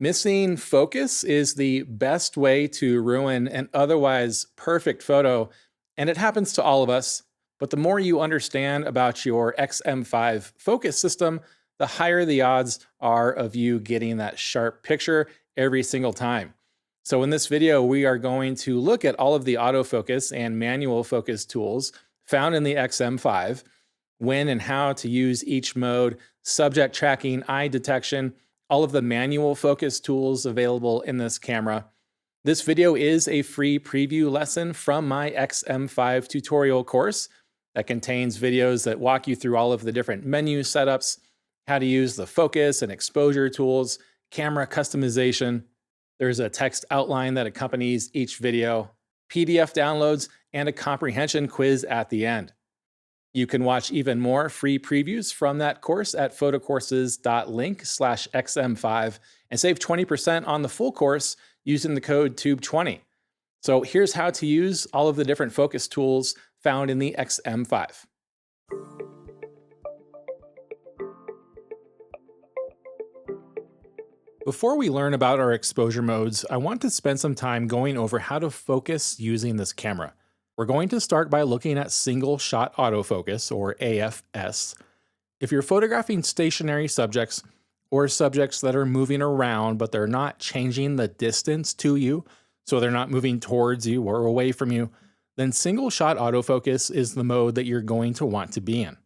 Missing focus is the best way to ruin an otherwise perfect photo, and it happens to all of us. But the more you understand about your XM5 focus system, the higher the odds are of you getting that sharp picture every single time. So in this video, we are going to look at all of the autofocus and manual focus tools found in the XM5, when and how to use each mode, subject tracking, eye detection, all of the manual focus tools available in this camera. This video is a free preview lesson from my XM5 tutorial course that contains videos that walk you through all of the different menu setups, how to use the focus and exposure tools, camera customization. There's a text outline that accompanies each video, PDF downloads, and a comprehension quiz at the end. You can watch even more free previews from that course at photocourses.link/xm5 and save 20% on the full course using the code TUBE20. So here's how to use all of the different focus tools found in the XM5. Before we learn about our exposure modes, I want to spend some time going over how to focus using this camera. We're going to start by looking at single shot autofocus, or AFS. If you're photographing stationary subjects or subjects that are moving around but they're not changing the distance to you, so they're not moving towards you or away from you, then single shot autofocus is the mode that you're going to want to be in.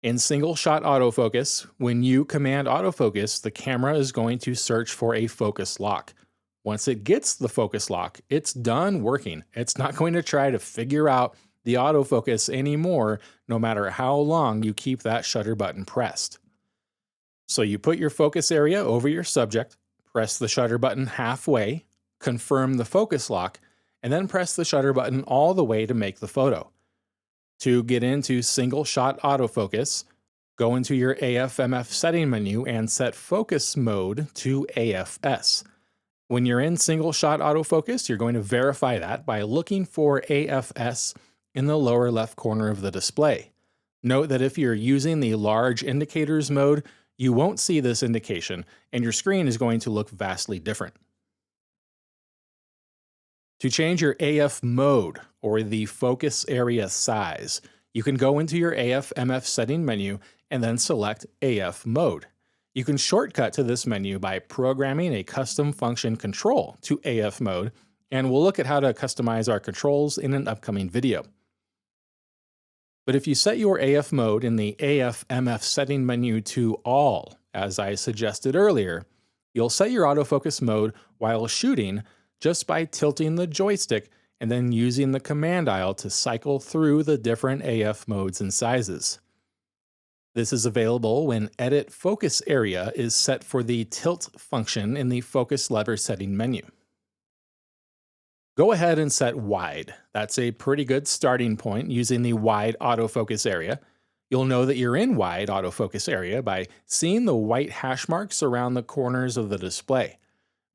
In single shot autofocus, when you command autofocus, the camera is going to search for a focus lock. Once it gets the focus lock, it's done working. It's not going to try to figure out the autofocus anymore, no matter how long you keep that shutter button pressed. So you put your focus area over your subject, press the shutter button halfway, confirm the focus lock, and then press the shutter button all the way to make the photo. To get into single shot autofocus, go into your AF/MF setting menu and set focus mode to AFS. When you're in single shot autofocus, you're going to verify that by looking for AFS in the lower left corner of the display. Note that if you're using the large indicators mode, you won't see this indication, and your screen is going to look vastly different. To change your AF mode, or the focus area size, you can go into your AF/MF setting menu and then select AF mode. You can shortcut to this menu by programming a custom function control to AF mode, and we'll look at how to customize our controls in an upcoming video. But if you set your AF mode in the AF/MF setting menu to all, as I suggested earlier, you'll set your autofocus mode while shooting just by tilting the joystick and then using the command aisle to cycle through the different AF modes and sizes. This is available when Edit Focus Area is set for the tilt function in the focus lever setting menu. Go ahead and set wide. That's a pretty good starting point using the wide autofocus area. You'll know that you're in wide autofocus area by seeing the white hash marks around the corners of the display.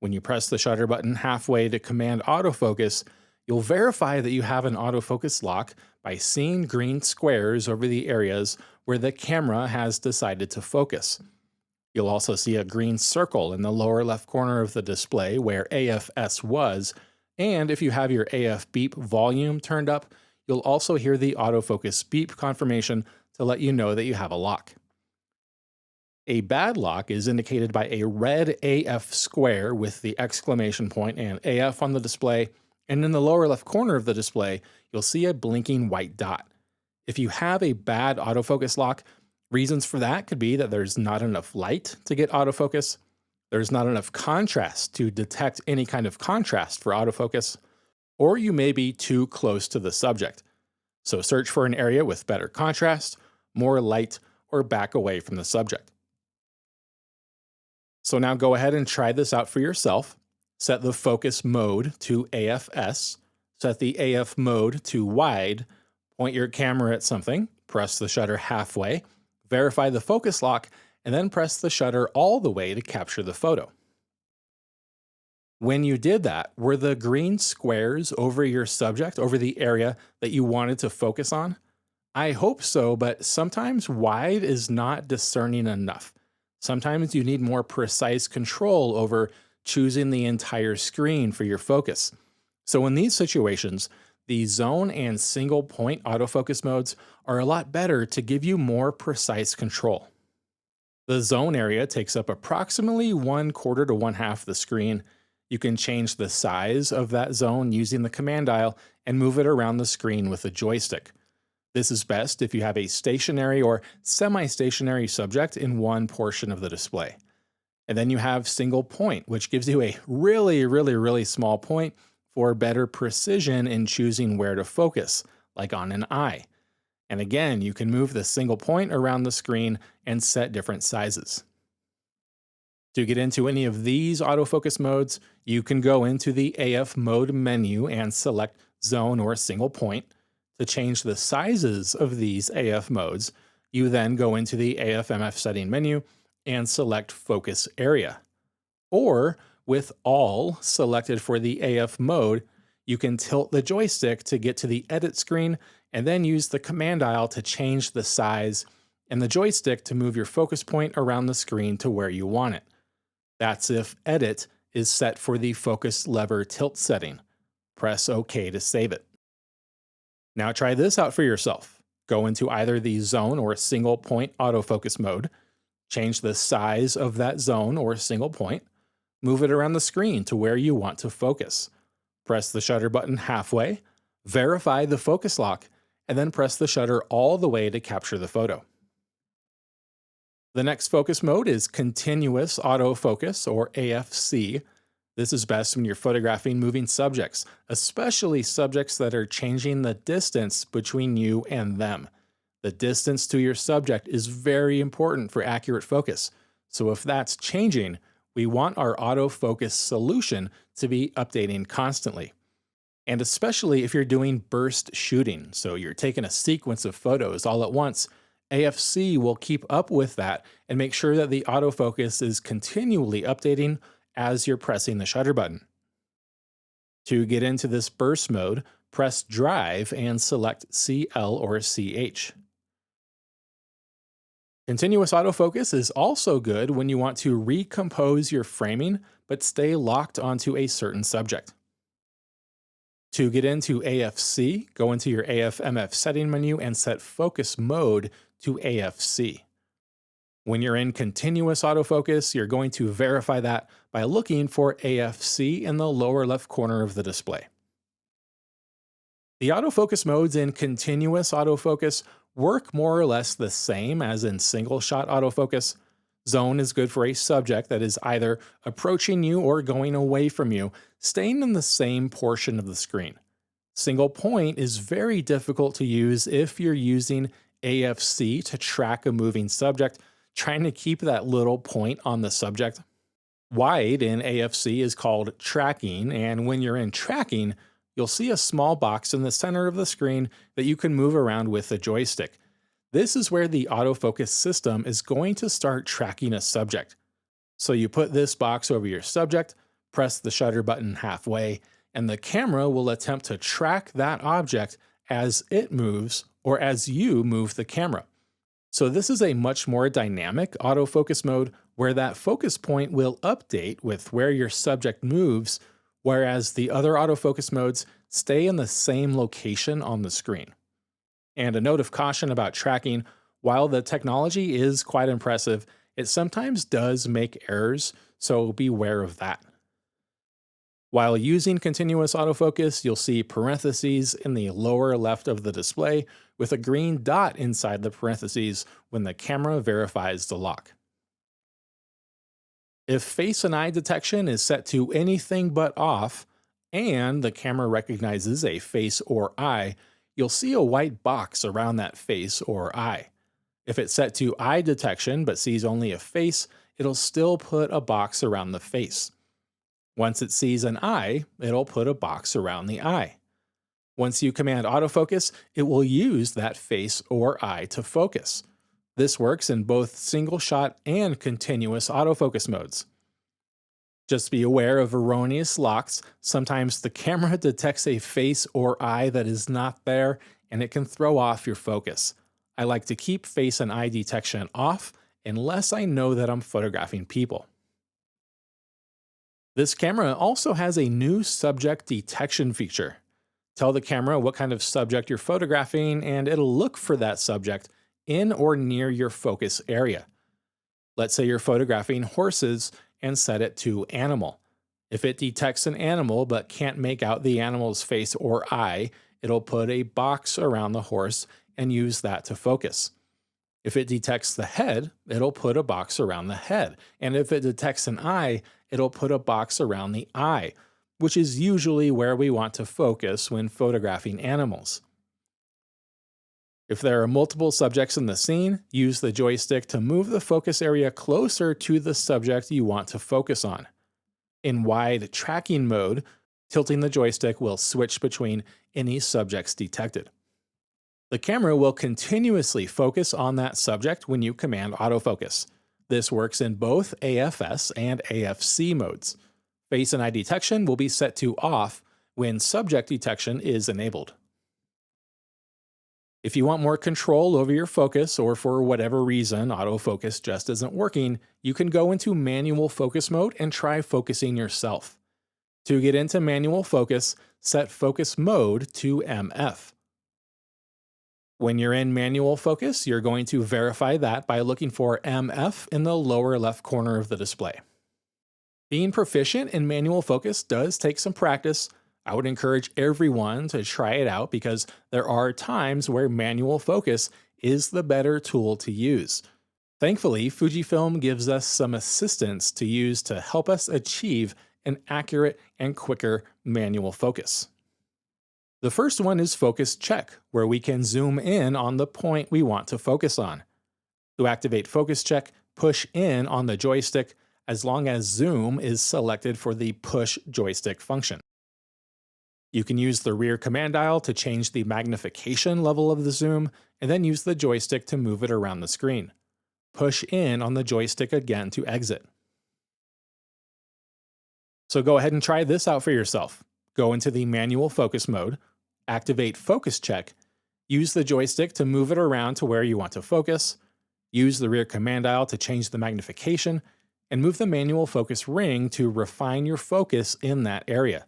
When you press the shutter button halfway to command autofocus, you'll verify that you have an autofocus lock by seeing green squares over the areas where the camera has decided to focus. You'll also see a green circle in the lower left corner of the display where AFS was, and if you have your AF beep volume turned up, you'll also hear the autofocus beep confirmation to let you know that you have a lock. A bad lock is indicated by a red AF square with the exclamation point and AF on the display, and in the lower left corner of the display, you'll see a blinking white dot. If you have a bad autofocus lock, reasons for that could be that there's not enough light to get autofocus, there's not enough contrast to detect any kind of contrast for autofocus, or you may be too close to the subject. So search for an area with better contrast, more light, or back away from the subject. So now go ahead and try this out for yourself. Set the focus mode to AFS, set the AF mode to wide, point your camera at something, press the shutter halfway, verify the focus lock, and then press the shutter all the way to capture the photo. When you did that, were the green squares over your subject, over the area that you wanted to focus on? I hope so, but sometimes wide is not discerning enough. Sometimes you need more precise control over choosing the entire screen for your focus. So in these situations, the zone and single point autofocus modes are a lot better to give you more precise control. The zone area takes up approximately 1/4 to 1/2 the screen. You can change the size of that zone using the command dial and move it around the screen with a joystick. This is best if you have a stationary or semi-stationary subject in one portion of the display. And then you have single point, which gives you a really small point for better precision in choosing where to focus, like on an eye. And again, you can move the single point around the screen and set different sizes. To get into any of these autofocus modes, you can go into the AF mode menu and select zone or single point. To change the sizes of these AF modes, you then go into the AF/MF setting menu and select focus area. Or with all selected for the AF mode, you can tilt the joystick to get to the edit screen and then use the command dial to change the size and the joystick to move your focus point around the screen to where you want it. That's if edit is set for the focus lever tilt setting. Press OK to save it. Now try this out for yourself. Go into either the zone or single point autofocus mode, change the size of that zone or single point, move it around the screen to where you want to focus. Press the shutter button halfway, verify the focus lock, and then press the shutter all the way to capture the photo. The next focus mode is continuous autofocus, or AFC. This is best when you're photographing moving subjects, especially subjects that are changing the distance between you and them. The distance to your subject is very important for accurate focus, so if that's changing, we want our autofocus solution to be updating constantly. And especially if you're doing burst shooting, so you're taking a sequence of photos all at once, AFC will keep up with that and make sure that the autofocus is continually updating as you're pressing the shutter button. To get into this burst mode, press Drive and select CL or CH. Continuous autofocus is also good when you want to recompose your framing but stay locked onto a certain subject. To get into AFC, go into your AF/MF setting menu and set focus mode to AFC. When you're in continuous autofocus, you're going to verify that by looking for AFC in the lower left corner of the display. The autofocus modes in continuous autofocus work more or less the same as in single shot autofocus. Zone is good for a subject that is either approaching you or going away from you, staying in the same portion of the screen. Single point is very difficult to use if you're using AFC to track a moving subject, trying to keep that little point on the subject. Wide in AFC is called tracking, and when you're in tracking, you'll see a small box in the center of the screen that you can move around with a joystick. This is where the autofocus system is going to start tracking a subject. So you put this box over your subject, press the shutter button halfway, and the camera will attempt to track that object as it moves or as you move the camera. So this is a much more dynamic autofocus mode where that focus point will update with where your subject moves, whereas the other autofocus modes stay in the same location on the screen. And a note of caution about tracking, while the technology is quite impressive, it sometimes does make errors, so beware of that. While using continuous autofocus, you'll see parentheses in the lower left of the display with a green dot inside the parentheses when the camera verifies the lock. If face and eye detection is set to anything but off, and the camera recognizes a face or eye, you'll see a white box around that face or eye. If it's set to eye detection but sees only a face, it'll still put a box around the face. Once it sees an eye, it'll put a box around the eye. Once you command autofocus, it will use that face or eye to focus. This works in both single shot and continuous autofocus modes. Just be aware of erroneous locks. Sometimes the camera detects a face or eye that is not there, and it can throw off your focus. I like to keep face and eye detection off unless I know that I'm photographing people. This camera also has a new subject detection feature. Tell the camera what kind of subject you're photographing, and it'll look for that subject in or near your focus area. Let's say you're photographing horses and set it to animal. If it detects an animal but can't make out the animal's face or eye, it'll put a box around the horse and use that to focus. If it detects the head, it'll put a box around the head. And if it detects an eye, it'll put a box around the eye, which is usually where we want to focus when photographing animals. If there are multiple subjects in the scene, use the joystick to move the focus area closer to the subject you want to focus on. In wide tracking mode, tilting the joystick will switch between any subjects detected. The camera will continuously focus on that subject when you command autofocus. This works in both AFS and AFC modes. Face and eye detection will be set to off when subject detection is enabled. If you want more control over your focus, or for whatever reason autofocus just isn't working, you can go into manual focus mode and try focusing yourself. To get into manual focus, set focus mode to MF. When you're in manual focus, you're going to verify that by looking for MF in the lower left corner of the display. Being proficient in manual focus does take some practice. I would encourage everyone to try it out because there are times where manual focus is the better tool to use. Thankfully, Fujifilm gives us some assistance to use to help us achieve an accurate and quicker manual focus. The first one is focus check, where we can zoom in on the point we want to focus on. To activate focus check, push in on the joystick as long as zoom is selected for the push joystick function. You can use the rear command dial to change the magnification level of the zoom, and then use the joystick to move it around the screen. Push in on the joystick again to exit. So go ahead and try this out for yourself. Go into the manual focus mode, activate focus check, use the joystick to move it around to where you want to focus, use the rear command dial to change the magnification, and move the manual focus ring to refine your focus in that area.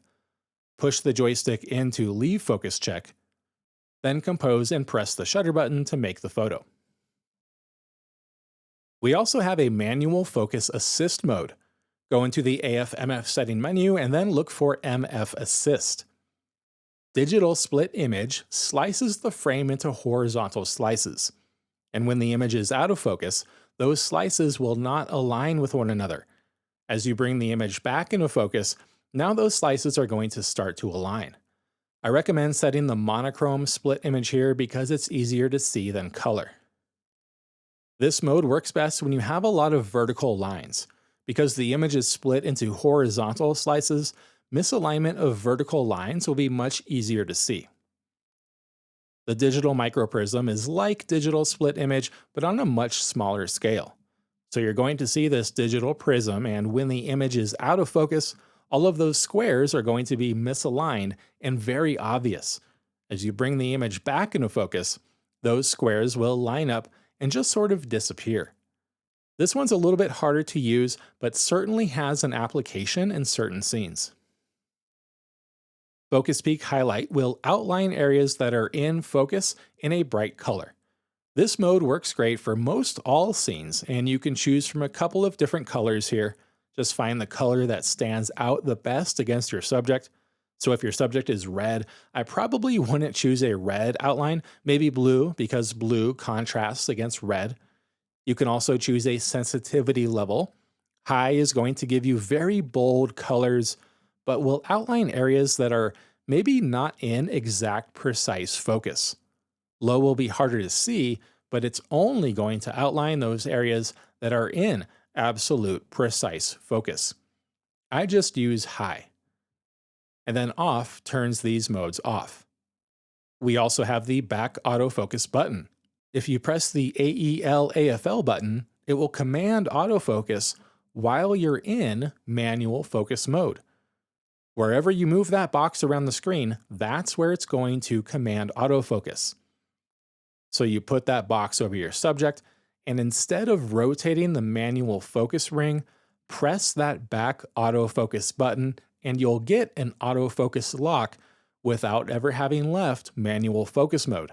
Push the joystick in to leave focus check, then compose and press the shutter button to make the photo. We also have a manual focus assist mode. Go into the AF/MF setting menu and then look for MF Assist. Digital split image slices the frame into horizontal slices. And when the image is out of focus, those slices will not align with one another. As you bring the image back into focus, now those slices are going to start to align. I recommend setting the monochrome split image here because it's easier to see than color. This mode works best when you have a lot of vertical lines. Because the image is split into horizontal slices, misalignment of vertical lines will be much easier to see. The digital microprism is like digital split image, but on a much smaller scale. So you're going to see this digital prism, and when the image is out of focus, all of those squares are going to be misaligned and very obvious. As you bring the image back into focus, those squares will line up and just sort of disappear. This one's a little bit harder to use, but certainly has an application in certain scenes. Focus Peak Highlight will outline areas that are in focus in a bright color. This mode works great for most all scenes, and you can choose from a couple of different colors here. Just find the color that stands out the best against your subject. So if your subject is red, I probably wouldn't choose a red outline, maybe blue, because blue contrasts against red. You can also choose a sensitivity level. High is going to give you very bold colors, but will outline areas that are maybe not in exact precise focus. Low will be harder to see, but it's only going to outline those areas that are in absolute precise focus. I just use high. And then off turns these modes off. We also have the back autofocus button. If you press the AEL/AFL button, it will command autofocus while you're in manual focus mode. Wherever you move that box around the screen, that's where it's going to command autofocus. So you put that box over your subject, And instead of rotating the manual focus ring, press that back autofocus button and you'll get an autofocus lock without ever having left manual focus mode.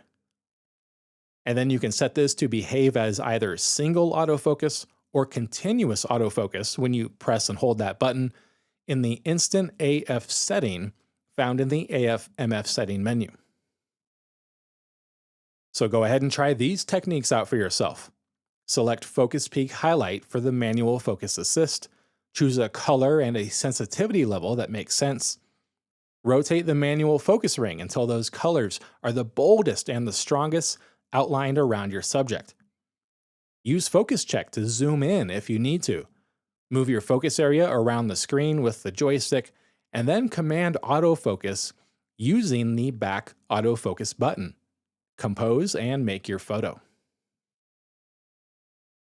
And then you can set this to behave as either single autofocus or continuous autofocus when you press and hold that button in the Instant AF setting found in the AF/MF setting menu. So go ahead and try these techniques out for yourself. Select Focus Peak Highlight for the manual focus assist. Choose a color and a sensitivity level that makes sense. Rotate the manual focus ring until those colors are the boldest and the strongest outlined around your subject. Use Focus Check to zoom in if you need to. Move your focus area around the screen with the joystick, and then command autofocus using the back autofocus button. Compose and make your photo.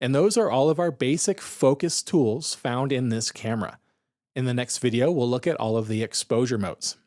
And those are all of our basic focus tools found in this camera. In the next video, we'll look at all of the exposure modes.